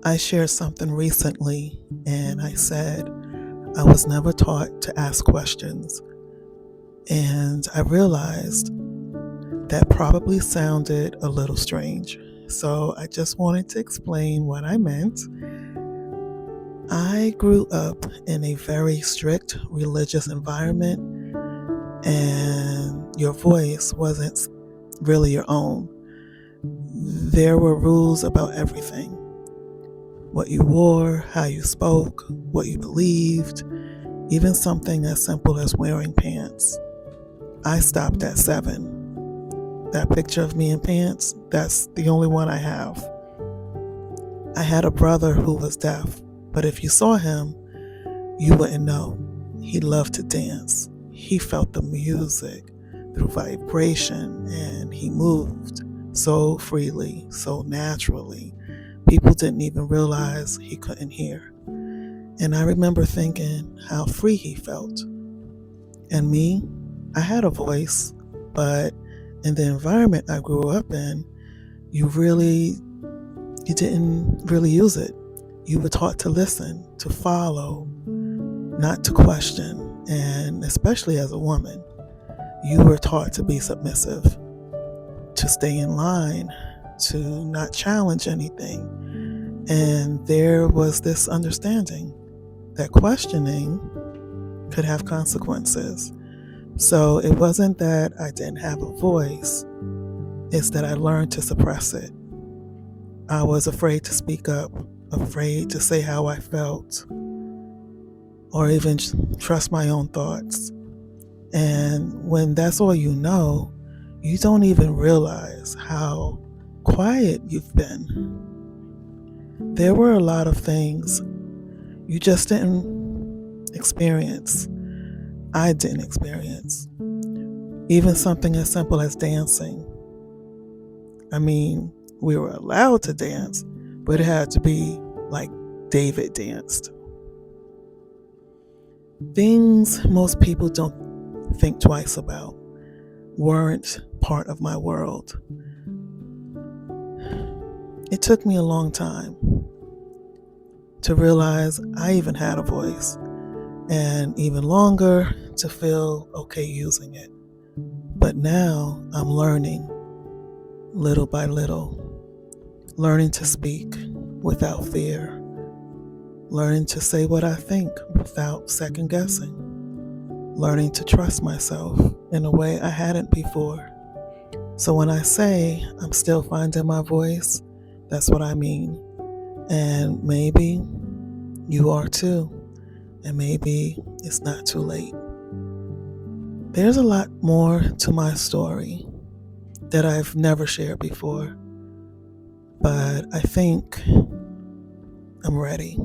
I shared something recently and I said I was never taught to ask questions. And I realized that probably sounded a little strange. So I just wanted to explain what I meant. I grew up in a very strict religious environment, and your voice wasn't really your own. There were rules about everything: what you wore, how you spoke, what you believed, even something as simple as wearing pants. I stopped at 7. That picture of me in pants, that's the only one I have. I had a brother who was deaf, but if you saw him, you wouldn't know. He loved to dance. He felt the music through vibration, and he moved so freely, so naturally. People didn't even realize he couldn't hear. And I remember thinking how free he felt. And me, I had a voice, but in the environment I grew up in, you didn't really use it. You were taught to listen, to follow, not to question. And especially as a woman, you were taught to be submissive, to stay in line, to not challenge anything. And there was this understanding that questioning could have consequences. So it wasn't that I didn't have a voice, it's that I learned to suppress it. I was afraid to speak up, afraid to say how I felt, or even trust my own thoughts. And when that's all you know, you don't even realize how quiet you've been. There were a lot of things you just didn't experience. I didn't experience. Even something as simple as dancing. I mean, we were allowed to dance, but it had to be like David danced. Things most people don't think twice about weren't part of my world. It took me a long time to realize I even had a voice, and even longer to feel okay using it. But now I'm learning, little by little, learning to speak without fear, learning to say what I think without second guessing, learning to trust myself in a way I hadn't before. So when I say I'm still finding my voice, that's what I mean. And maybe you are too. And maybe it's not too late. There's a lot more to my story that I've never shared before, but I think I'm ready.